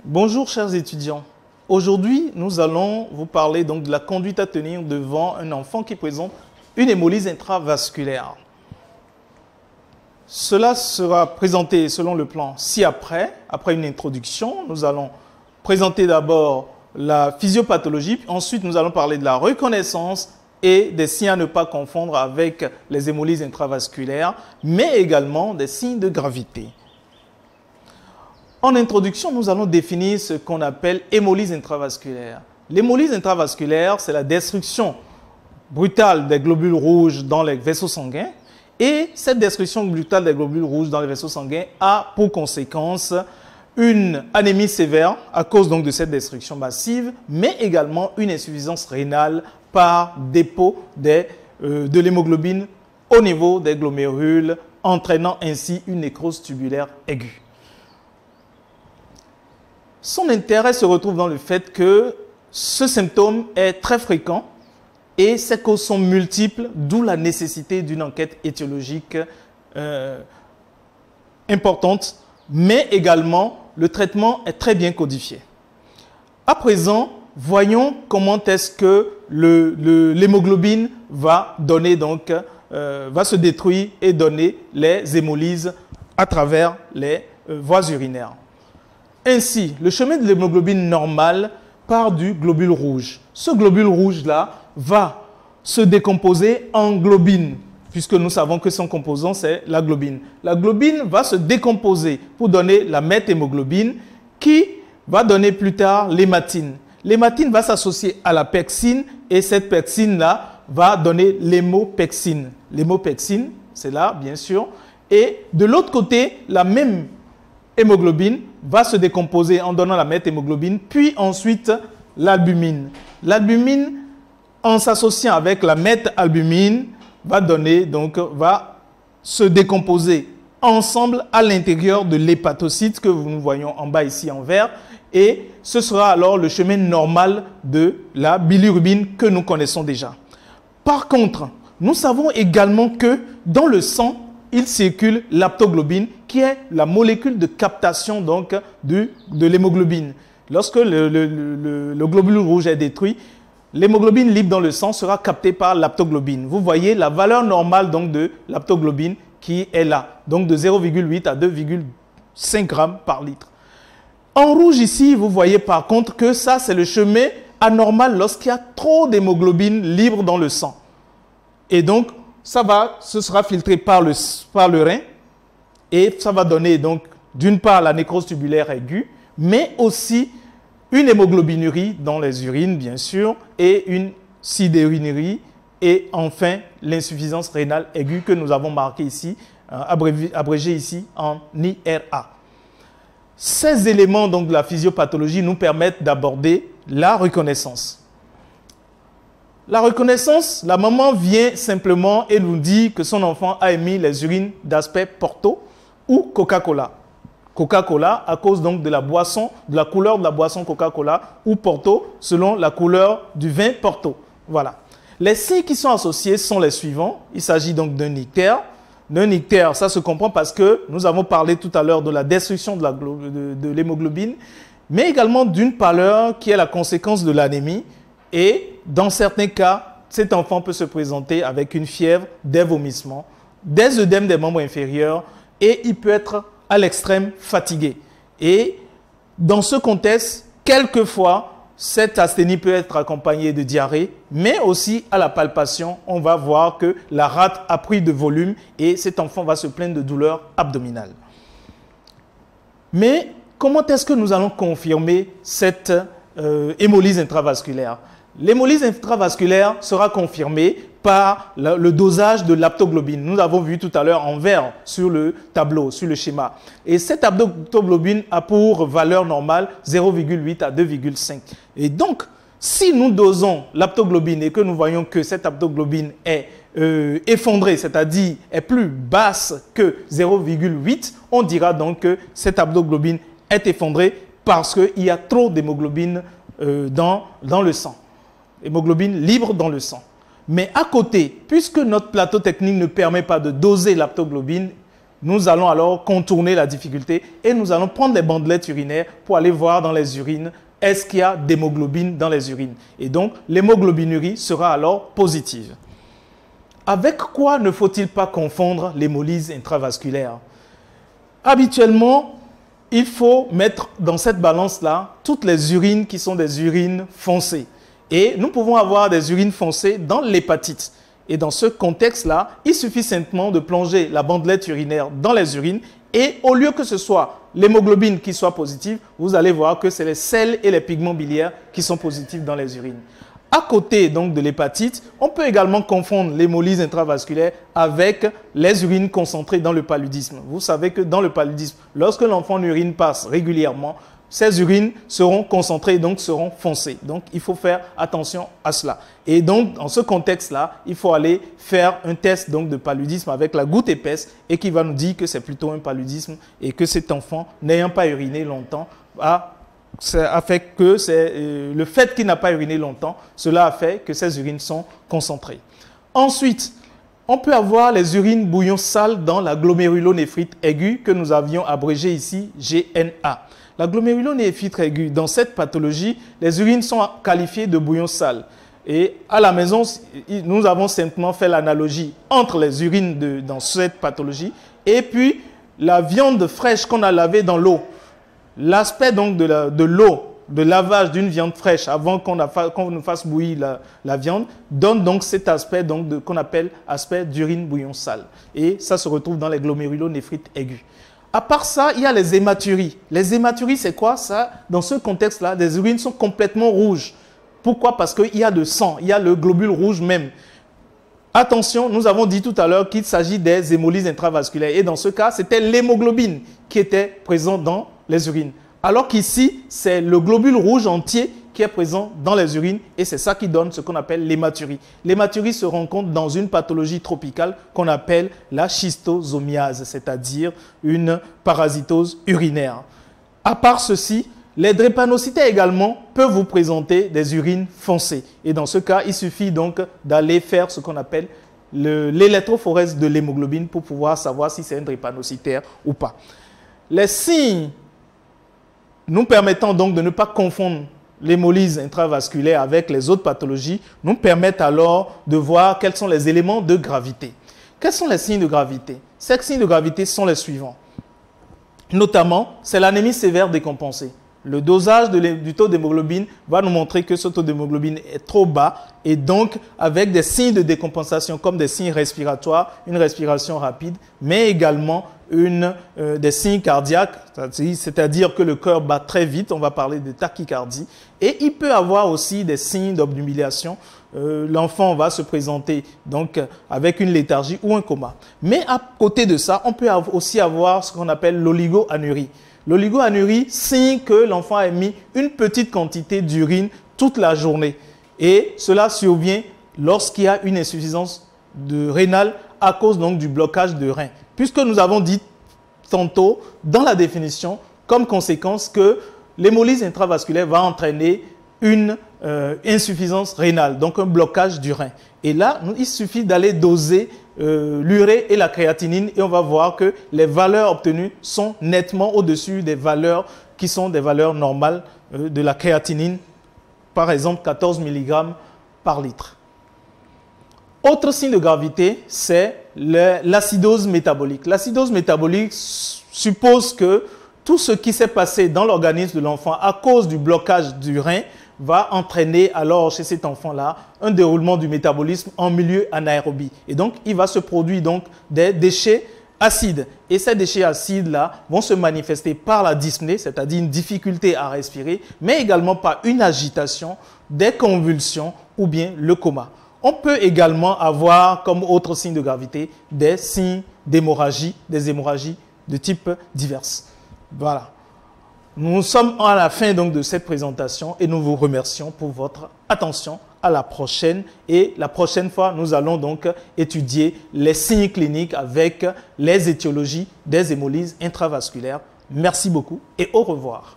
Bonjour chers étudiants. Aujourd'hui, nous allons vous parler donc de la conduite à tenir devant un enfant qui présente une hémolyse intravasculaire. Cela sera présenté selon le plan ci-après. Après une introduction, nous allons présenter d'abord la physiopathologie, puis ensuite nous allons parler de la reconnaissance et des signes à ne pas confondre avec les hémolyses intravasculaires, mais également des signes de gravité. En introduction, nous allons définir ce qu'on appelle hémolyse intravasculaire. L'hémolyse intravasculaire, c'est la destruction brutale des globules rouges dans les vaisseaux sanguins. Et cette destruction brutale des globules rouges dans les vaisseaux sanguins a pour conséquence une anémie sévère à cause donc de cette destruction massive, mais également une insuffisance rénale par dépôt de l'hémoglobine au niveau des glomérules, entraînant ainsi une nécrose tubulaire aiguë. Son intérêt se retrouve dans le fait que ce symptôme est très fréquent et ses causes sont multiples, d'où la nécessité d'une enquête étiologique importante, mais également le traitement est très bien codifié. À présent, voyons comment est-ce que l'hémoglobine va se détruire et donner les hémolyses à travers les voies urinaires. Ainsi, le chemin de l'hémoglobine normale part du globule rouge. Ce globule rouge-là va se décomposer en globine, puisque nous savons que son composant, c'est la globine. La globine va se décomposer pour donner la méthémoglobine, qui va donner plus tard l'hématine. L'hématine va s'associer à la pexine, et cette pexine-là va donner l'hémopexine. L'hémopexine, c'est là, bien sûr. Et de l'autre côté, la même hémoglobine va se décomposer en donnant la méthémoglobine, puis ensuite l'albumine. L'albumine, en s'associant avec la métalbumine, va se décomposer ensemble à l'intérieur de l'hépatocyte que nous voyons en bas ici en vert, et ce sera alors le chemin normal de la bilirubine que nous connaissons déjà. Par contre, nous savons également que dans le sang, il circule l'aptoglobine, qui est la molécule de captation donc, de l'hémoglobine. Lorsque le globule rouge est détruit, l'hémoglobine libre dans le sang sera captée par l'aptoglobine. Vous voyez la valeur normale donc, de l'aptoglobine qui est là, donc de 0,8 à 2,5 grammes par litre. En rouge ici, vous voyez par contre que ça, c'est le chemin anormal lorsqu'il y a trop d'hémoglobine libre dans le sang. Et donc, ce sera filtré par le rein et ça va donner donc d'une part la nécrose tubulaire aiguë, mais aussi une hémoglobinurie dans les urines bien sûr et une sidérinurie et enfin l'insuffisance rénale aiguë que nous avons marqué ici, abrégé ici en IRA. Ces éléments donc de la physiopathologie nous permettent d'aborder la reconnaissance. La reconnaissance, la maman vient simplement et nous dit que son enfant a émis les urines d'aspect Porto ou Coca-Cola. Coca-Cola à cause donc de la boisson, de la couleur de la boisson Coca-Cola ou Porto selon la couleur du vin Porto. Voilà. Les signes qui sont associés sont les suivants. Il s'agit donc d'un ictère. D'un ictère, ça se comprend parce que nous avons parlé tout à l'heure de la destruction de l'hémoglobine, mais également d'une pâleur qui est la conséquence de l'anémie. Et dans certains cas, cet enfant peut se présenter avec une fièvre, des vomissements, des œdèmes des membres inférieurs et il peut être à l'extrême fatigué. Et dans ce contexte, quelquefois, cette asthénie peut être accompagnée de diarrhée, mais aussi à la palpation, on va voir que la rate a pris de volume et cet enfant va se plaindre de douleurs abdominales. Mais comment est-ce que nous allons confirmer cette hémolyse intravasculaire? L'hémolyse intravasculaire sera confirmée par le dosage de l'aptoglobine. Nous l'avons vu tout à l'heure en vert sur le tableau, sur le schéma. Et cette aptoglobine a pour valeur normale 0,8 à 2,5. Et donc, si nous dosons l'aptoglobine et que nous voyons que cette aptoglobine est effondrée, c'est-à-dire est plus basse que 0,8, on dira donc que cette aptoglobine est effondrée parce qu'il y a trop d'hémoglobine dans le sang. Hémoglobine libre dans le sang. Mais à côté, puisque notre plateau technique ne permet pas de doser l'aptoglobine, nous allons alors contourner la difficulté et nous allons prendre les bandelettes urinaires pour aller voir dans les urines est-ce qu'il y a d'hémoglobine dans les urines. Et donc, l'hémoglobinurie sera alors positive. Avec quoi ne faut-il pas confondre l'hémolyse intravasculaire? Habituellement, il faut mettre dans cette balance-là toutes les urines qui sont des urines foncées. Et nous pouvons avoir des urines foncées dans l'hépatite. Et dans ce contexte-là, il suffit simplement de plonger la bandelette urinaire dans les urines et au lieu que ce soit l'hémoglobine qui soit positive, vous allez voir que c'est les sels et les pigments biliaires qui sont positifs dans les urines. À côté donc de l'hépatite, on peut également confondre l'hémolyse intravasculaire avec les urines concentrées dans le paludisme. Vous savez que dans le paludisme, lorsque l'enfant urine passe régulièrement, ces urines seront concentrées et donc seront foncées. Donc, il faut faire attention à cela. Et donc, dans ce contexte-là, il faut aller faire un test donc, de paludisme avec la goutte épaisse et qui va nous dire que c'est plutôt un paludisme et que cet enfant, n'ayant pas uriné longtemps, a fait que le fait qu'il n'a pas uriné longtemps, cela a fait que ces urines sont concentrées. Ensuite, on peut avoir les urines bouillon sales dans la glomérulonéphrite aiguë que nous avions abrégée ici, GNA. La glomérulonéphrite aiguë, dans cette pathologie, les urines sont qualifiées de bouillon sale. Et à la maison, nous avons simplement fait l'analogie entre les urines dans cette pathologie et puis la viande fraîche qu'on a lavée dans l'eau. L'aspect donc de l'eau, de lavage d'une viande fraîche avant qu'on ne fasse bouillir la viande, donne donc cet aspect qu'on appelle aspect d'urine bouillon sale. Et ça se retrouve dans les glomérulonéphrites aiguës. À part ça, il y a les hématuries. Les hématuries, c'est quoi ça? Dans ce contexte-là, les urines sont complètement rouges. Pourquoi? Parce qu'il y a le sang, il y a le globule rouge même. Attention, nous avons dit tout à l'heure qu'il s'agit des hémolyses intravasculaires. Et dans ce cas, c'était l'hémoglobine qui était présente dans les urines. Alors qu'ici, c'est le globule rouge entier qui est présent dans les urines et c'est ça qui donne ce qu'on appelle l'hématurie. L'hématurie se rencontre dans une pathologie tropicale qu'on appelle la schistosomiase, c'est-à-dire une parasitose urinaire. À part ceci, les drépanocytaires également peuvent vous présenter des urines foncées. Et dans ce cas, il suffit donc d'aller faire ce qu'on appelle l'électrophorèse de l'hémoglobine pour pouvoir savoir si c'est un drépanocytaire ou pas. Les signes nous permettant donc de ne pas confondre l'hémolyse intravasculaire avec les autres pathologies, nous permettent alors de voir quels sont les éléments de gravité. Quels sont les signes de gravité? Ces signes de gravité sont les suivants. Notamment, c'est l'anémie sévère décompensée. Le dosage du taux d'hémoglobine va nous montrer que ce taux d'hémoglobine est trop bas et donc avec des signes de décompensation comme des signes respiratoires, une respiration rapide, mais également des signes cardiaques, c'est-à-dire que le cœur bat très vite, on va parler de tachycardie. Et il peut avoir aussi des signes d'obnubilation. L'enfant va se présenter donc avec une léthargie ou un coma. Mais à côté de ça, on peut aussi avoir ce qu'on appelle l'oligoanurie. L'oligoanurie signe que l'enfant a émis une petite quantité d'urine toute la journée. Et cela survient lorsqu'il y a une insuffisance rénale à cause donc du blocage de rein. Puisque nous avons dit tantôt dans la définition comme conséquence que l'hémolyse intravasculaire va entraîner une insuffisance rénale, donc un blocage du rein. Et là, il suffit d'aller doser l'urée et la créatinine et on va voir que les valeurs obtenues sont nettement au-dessus des valeurs qui sont des valeurs normales de la créatinine, par exemple 14 mg par litre. Autre signe de gravité, c'est l'acidose métabolique. L'acidose métabolique suppose que tout ce qui s'est passé dans l'organisme de l'enfant à cause du blocage du rein va entraîner alors chez cet enfant-là un déroulement du métabolisme en milieu anaérobie. Et donc, il va se produire donc des déchets acides. Et ces déchets acides-là vont se manifester par la dyspnée, c'est-à-dire une difficulté à respirer, mais également par une agitation, des convulsions ou bien le coma. On peut également avoir comme autre signe de gravité des signes d'hémorragie, des hémorragies de type divers. Voilà. Nous sommes à la fin donc de cette présentation et nous vous remercions pour votre attention. À la prochaine et la prochaine fois, nous allons donc étudier les signes cliniques avec les étiologies des hémolyses intravasculaires. Merci beaucoup et au revoir.